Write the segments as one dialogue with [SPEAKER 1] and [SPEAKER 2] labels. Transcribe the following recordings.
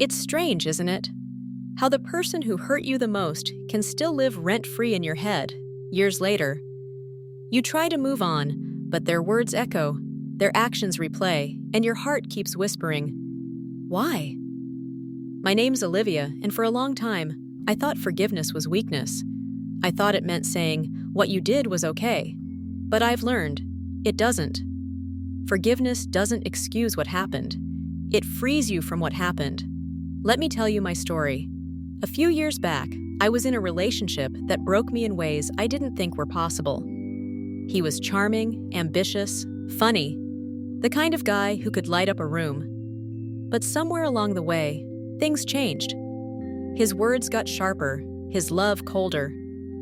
[SPEAKER 1] It's strange, isn't it? How the person who hurt you the most can still live rent-free in your head, years later. You try to move on, but their words echo, their actions replay, and your heart keeps whispering, "Why?" My name's Olivia, and for a long time, I thought forgiveness was weakness. I thought it meant saying, what you did was okay. But I've learned, it doesn't. Forgiveness doesn't excuse what happened. It frees you from what happened. Let me tell you my story. A few years back, I was in a relationship that broke me in ways I didn't think were possible. He was charming, ambitious, funny, the kind of guy who could light up a room. But somewhere along the way, things changed. His words got sharper, his love colder,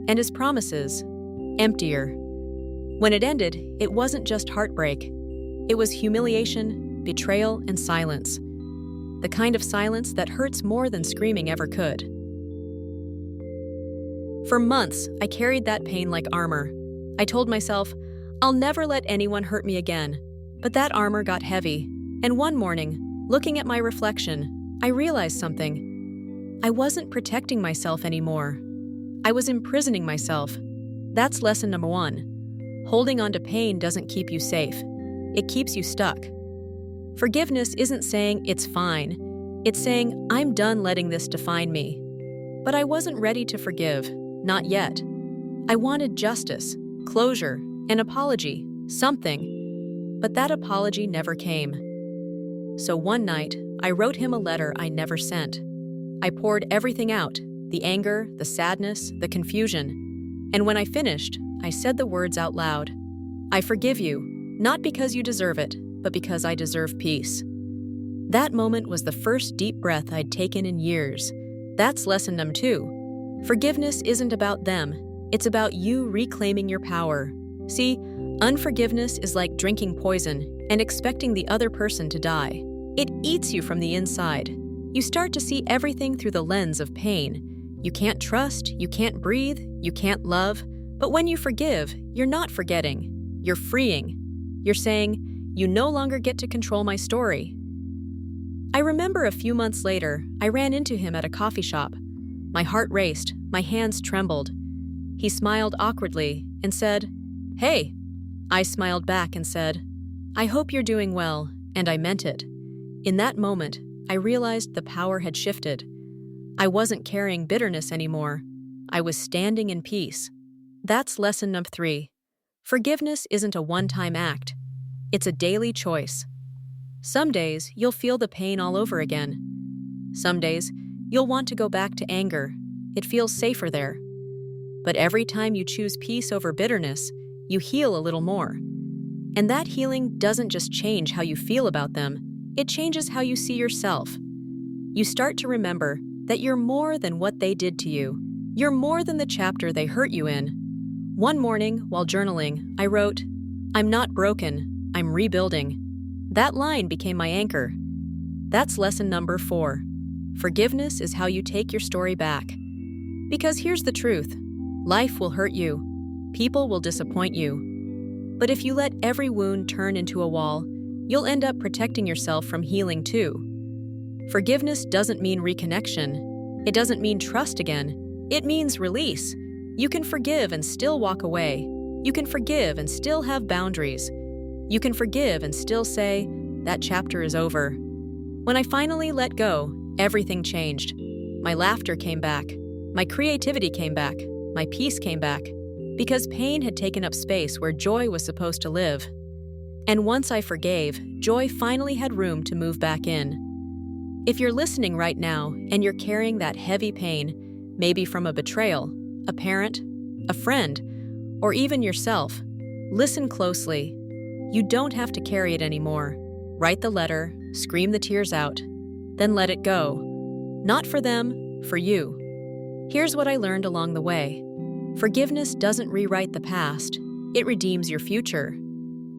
[SPEAKER 1] and his promises emptier. When it ended, it wasn't just heartbreak. It was humiliation, betrayal, and silence. The kind of silence that hurts more than screaming ever could. For months, I carried that pain like armor. I told myself, I'll never let anyone hurt me again. But that armor got heavy, and one morning, looking at my reflection, I realized something. I wasn't protecting myself anymore. I was imprisoning myself. That's lesson number 1. Holding on to pain doesn't keep you safe. It keeps you stuck. Forgiveness isn't saying it's fine. It's saying I'm done letting this define me. But I wasn't ready to forgive, not yet. I wanted justice, closure, an apology, something. But that apology never came. So one night, I wrote him a letter I never sent. I poured everything out, the anger, the sadness, the confusion. And when I finished, I said the words out loud. I forgive you, not because you deserve it, but because I deserve peace. That moment was the first deep breath I'd taken in years. That's lesson number 2. Forgiveness isn't about them. It's about you reclaiming your power. See, unforgiveness is like drinking poison and expecting the other person to die. It eats you from the inside. You start to see everything through the lens of pain. You can't trust, you can't breathe, you can't love. But when you forgive, you're not forgetting. You're freeing. You're saying, you no longer get to control my story. I remember a few months later, I ran into him at a coffee shop. My heart raced, my hands trembled. He smiled awkwardly and said, "Hey." I smiled back and said, "I hope you're doing well," and I meant it. In that moment, I realized the power had shifted. I wasn't carrying bitterness anymore. I was standing in peace. That's lesson number 3. Forgiveness isn't a one-time act. It's a daily choice. Some days, you'll feel the pain all over again. Some days, you'll want to go back to anger. It feels safer there. But every time you choose peace over bitterness, you heal a little more. And that healing doesn't just change how you feel about them, it changes how you see yourself. You start to remember that you're more than what they did to you. You're more than the chapter they hurt you in. One morning, while journaling, I wrote, "I'm not broken, I'm rebuilding." That line became my anchor. That's lesson number 4. Forgiveness is how you take your story back. Because here's the truth. Life will hurt you. People will disappoint you. But if you let every wound turn into a wall, you'll end up protecting yourself from healing too. Forgiveness doesn't mean reconnection. It doesn't mean trust again. It means release. You can forgive and still walk away. You can forgive and still have boundaries. You can forgive and still say, that chapter is over. When I finally let go, everything changed. My laughter came back. My creativity came back. My peace came back. Because pain had taken up space where joy was supposed to live. And once I forgave, joy finally had room to move back in. If you're listening right now and you're carrying that heavy pain, maybe from a betrayal, a parent, a friend, or even yourself, listen closely. You don't have to carry it anymore. Write the letter, scream the tears out, then let it go. Not for them, for you. Here's what I learned along the way. Forgiveness doesn't rewrite the past, it redeems your future.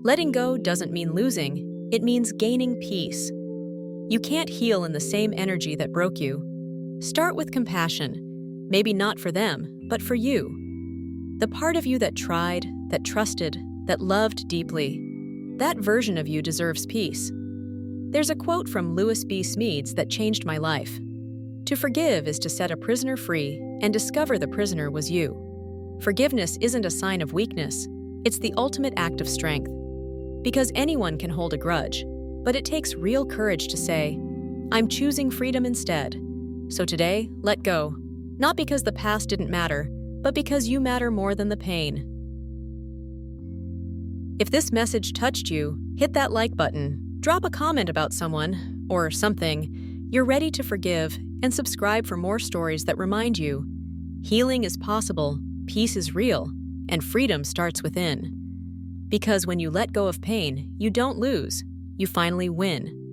[SPEAKER 1] Letting go doesn't mean losing, it means gaining peace. You can't heal in the same energy that broke you. Start with compassion, maybe not for them, but for you. The part of you that tried, that trusted, that loved deeply. That version of you deserves peace. There's a quote from Louis B. Smedes that changed my life. To forgive is to set a prisoner free and discover the prisoner was you. Forgiveness isn't a sign of weakness, it's the ultimate act of strength. Because anyone can hold a grudge, but it takes real courage to say, I'm choosing freedom instead. So today, let go. Not because the past didn't matter, but because you matter more than the pain. If this message touched you, hit that like button, drop a comment about someone or something you're ready to forgive, and subscribe for more stories that remind you healing is possible, peace is real, and freedom starts within. Because when you let go of pain, you don't lose, you finally win.